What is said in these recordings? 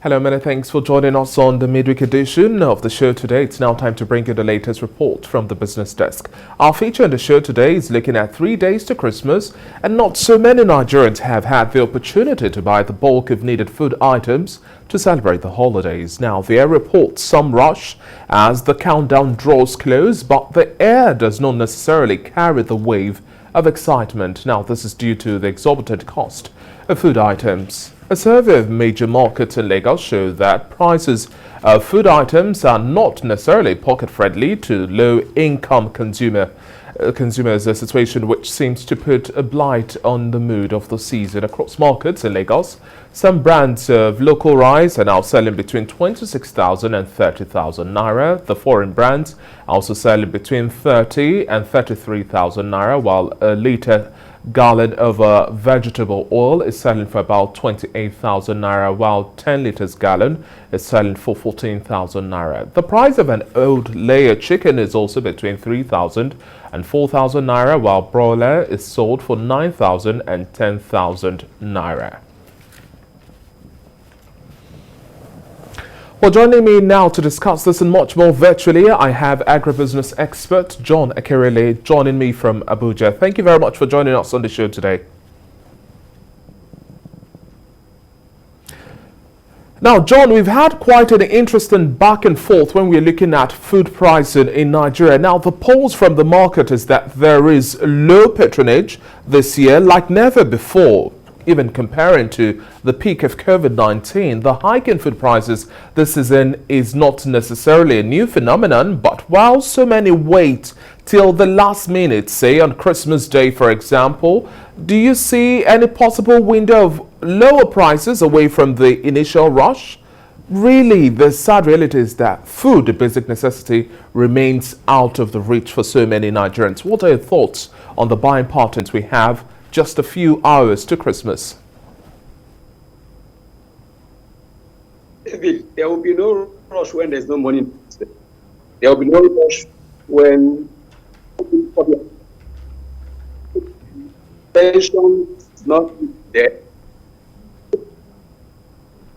Hello, many thanks for joining us on the midweek edition of the show today. It's now time to bring you the latest report from the business desk. Our feature on the show today is looking at 3 days to Christmas, and not so many Nigerians have had the opportunity to buy the bulk of needed food items to celebrate the holidays. Now, the air reports some rush as the countdown draws close, but the air does not necessarily carry the wave of excitement. Now, this is due to the exorbitant cost of food items. A survey of major markets in Lagos showed that prices of food items are not necessarily pocket-friendly to low-income consumers, a situation which seems to put a blight on the mood of the season. Across markets in Lagos, some brands of local rice are now selling between 26,000 and 30,000 naira. The foreign brands are also selling between 30 and 33,000 naira, while a litre gallon of vegetable oil is selling for about 28,000 naira, while 10 liters gallon is selling for 14,000 naira. The price of an old layer chicken is also between 3,000 and 4,000 naira, while broiler is sold for 9,000 and 10,000 naira. Well, joining me now to discuss this and much more virtually, I have agribusiness expert John Akerele joining me from Abuja. Thank you very much for joining us on the show today. Now, John, we've had quite an interesting back and forth when we're looking at food pricing in Nigeria. Now, the polls from the market is that there is low patronage this year like never before. Even comparing to the peak of COVID-19, the hike in food prices this season is not necessarily a new phenomenon, but while so many wait till the last minute, say on Christmas Day, for example, do you see any possible window of lower prices away from the initial rush? Really, the sad reality is that food, a basic necessity, remains out of the reach for so many Nigerians. What are your thoughts on the buying patterns we have just a few hours to Christmas? David, there will be no rush when there's no money. There will be no rush when pension is not there.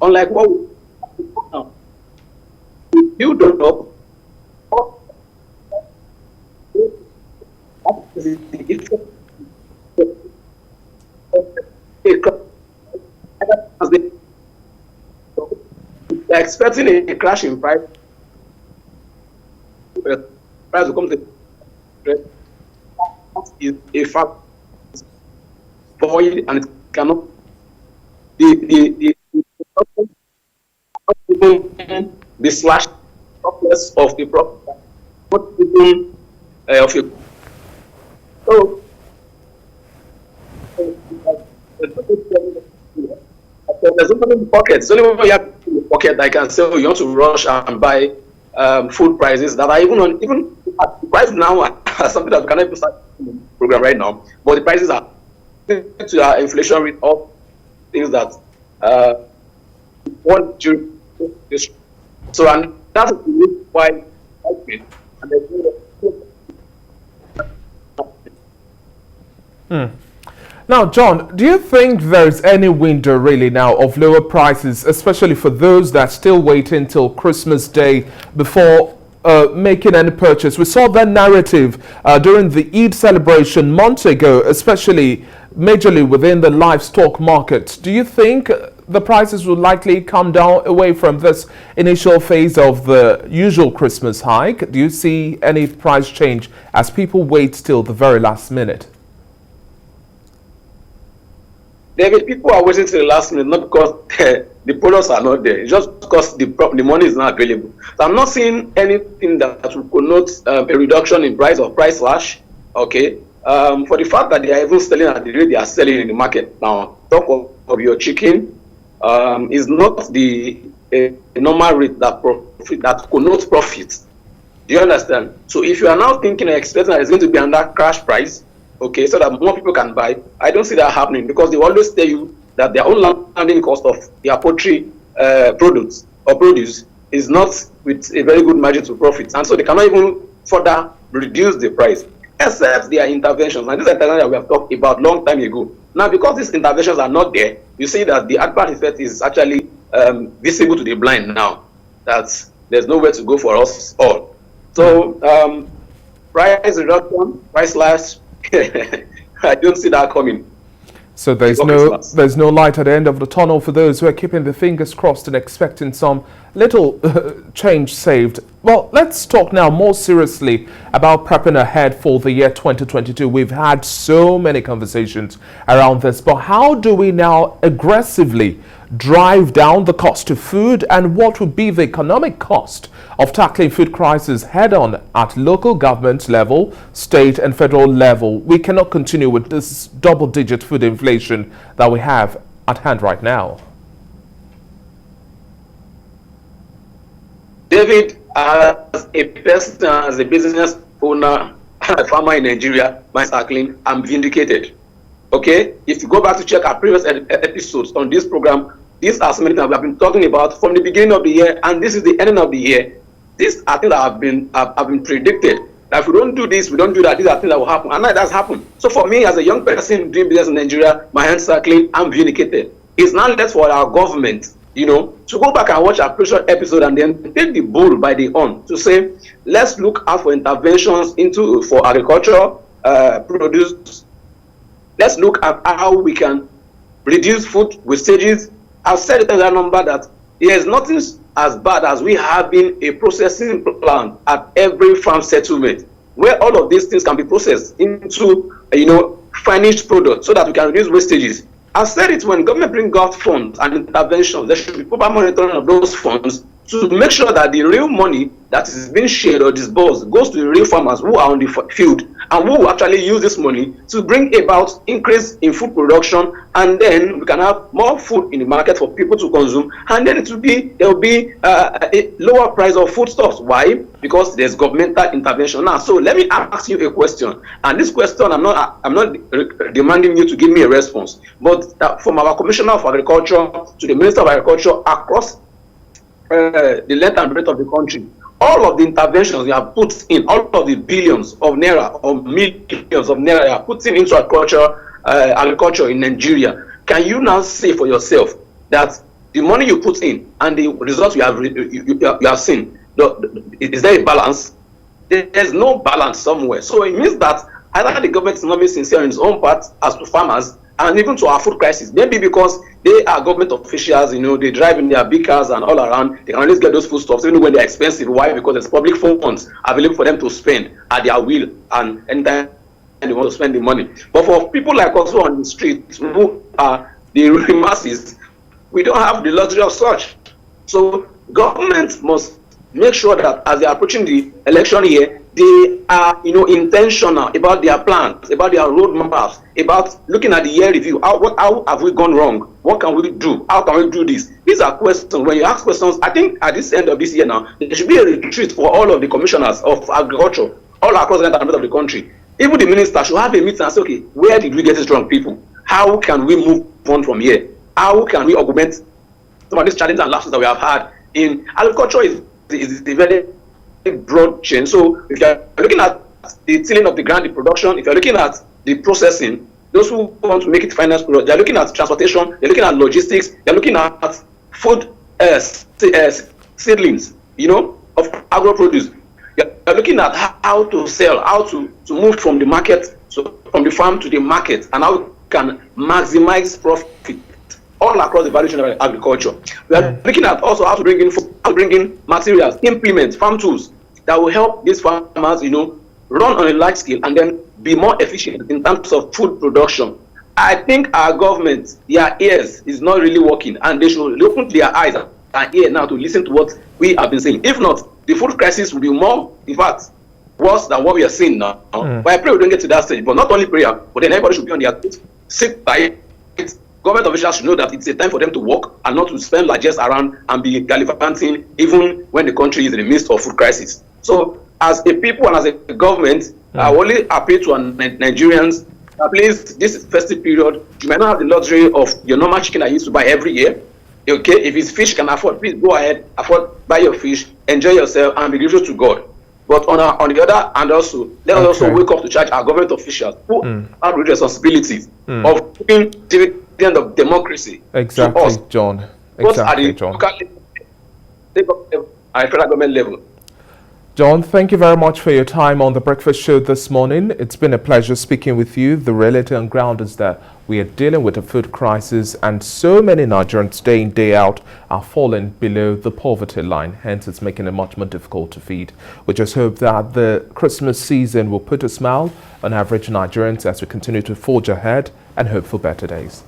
Unlike what we now, we build up. They're expecting a crash in price. Price will come to is a fact void, and it cannot the slash process of the profit, not even of a so. There's only in the pocket. It's only when you have in the pocket that I can say, oh, you want to rush and buy food prices that are even at the price now are something that we cannot even start the program right now. But the prices are to our inflation rate of things that want to this. So, and that's the reason why Now, John, do you think there's any window really now of lower prices, especially for those that still wait until Christmas Day before making any purchase? We saw that narrative during the Eid celebration months ago, especially majorly within the livestock market. Do you think the prices will likely come down away from this initial phase of the usual Christmas hike? Do you see any price change as people wait till the very last minute? David, people are waiting till the last minute, not because the products are not there. It's just because the money is not available. So I'm not seeing anything that will connote a reduction in price or price slash. Okay, for the fact that they are even selling at the rate they are selling in the market now. Talk of your chicken is not the normal rate that connotes profit. Do you understand? So if you are now thinking or expecting that it's going to be under crash price, okay, so that more people can buy, I don't see that happening, because they always tell you that their own landing cost of their poultry products or produce is not with a very good margin to profit, and so they cannot even further reduce the price, except their interventions. And these are interventions that we have talked about long time ago. Now, because these interventions are not there, you see that the adverse effect is actually visible to the blind now, that there's nowhere to go for us all. So price reduction, price slash, I don't see that coming. So there's no light at the end of the tunnel for those who are keeping their fingers crossed and expecting some little change saved. Well, let's talk now more seriously about prepping ahead for the year 2022. We've had so many conversations around this, but how do we now aggressively drive down the cost of food, and what would be the economic cost of tackling food crisis head on at local government level, state and federal level? We cannot continue with this double-digit food inflation that we have at hand right now. David, as a person, as a business owner, and a farmer in Nigeria, I'm vindicated. Okay, if you go back to check our previous episodes on this program, these are so many things we have been talking about from the beginning of the year, and this is the ending of the year. These are things that have been predicted. That if we don't do this, we don't do that, these are things that will happen, and that has happened. So for me, as a young person doing business in Nigeria, my hands are clean, I'm vindicated. It's now left for our government, to go back and watch our previous episode and then take the bull by the horn to say, let's look out for interventions for agriculture produce. Let's look at how we can reduce food wastages. I've said it in that number that there is nothing as bad as we having a processing plant at every farm settlement where all of these things can be processed into, finished products so that we can reduce wastages. I've said it, when government bring out funds and interventions, there should be proper monitoring of those funds to make sure that the real money that is being shared or disbursed goes to the real farmers who are on the field and who will actually use this money to bring about increase in food production, and then we can have more food in the market for people to consume, and then there will be a lower price of foodstuffs. Why? Because there's governmental intervention now. So let me ask you a question, and this question I'm not demanding you to give me a response, but from our Commissioner of Agriculture to the Minister of Agriculture across the length and breadth of the country, all of the interventions you have put in, all of the billions of naira or millions of naira you have put into agriculture in Nigeria, can you now say for yourself that the money you put in and the results you have seen, is there a balance? There's no balance somewhere. So it means that either the government is not being sincere in its own part as to farmers and even to our food crisis. Maybe because they are government officials, they drive in their big cars and all around, they can always get those foodstuffs even when they're expensive. Why? Because there's public funds available for them to spend at their will and anytime they want to spend the money. But for people like us who are on the street, who are the masses, we don't have the luxury of such. So government must make sure that as they are approaching the election year, they are intentional about their plans, about their roadmaps, about looking at the year review. How have we gone wrong? What can we do? How can we do this? These are questions. When you ask questions, I think at this end of this year now, there should be a retreat for all of the commissioners of agriculture all across the entire of the country. Even the minister should have a meeting and say, okay, where did we get it wrong, people? How can we move on from here? How can we augment some of these challenges and lapses that we have had in agriculture? Is a very broad chain. So if you're looking at the tilling of the ground, the production, if you're looking at the processing, those who want to make it finance product, they're looking at transportation, they're looking at logistics, they're looking at food seedlings, of agro produce. You're looking at how to sell, how to move from the market, from the farm to the market, and how we can maximize profit all across the value chain of agriculture. We are looking at also how to bring in food, how to bring in materials, implements, farm tools that will help these farmers, run on a large scale and then be more efficient in terms of food production. I think our government, their ears is not really working, and they should open their eyes and ear now to listen to what we have been saying. If not, the food crisis will be more, in fact, worse than what we are seeing now. But I pray we don't get to that stage. But not only prayer, but then everybody should be on their feet, sit by it. Government officials should know that it's a time for them to work and not to spend largesse around and be gallivanting even when the country is in the midst of food crisis. So as a people and as a government, I only appeal to Nigerians, please, this festive period, you might not have the luxury of your normal chicken I used to buy every year. Okay, if it's fish you can afford, please go ahead, buy your fish, enjoy yourself, and be grateful to God. But on the other hand, also let us also wake up to charge our government officials who have the responsibilities of giving dividend of democracy. Exactly, John. both at Exactly, the John. local level, state level, and federal government level. John, thank you very much for your time on the Breakfast Show this morning. It's been a pleasure speaking with you. The reality on ground is that we are dealing with a food crisis, and so many Nigerians day in, day out are falling below the poverty line. Hence, it's making it much more difficult to feed. We just hope that the Christmas season will put a smile on average Nigerians as we continue to forge ahead and hope for better days.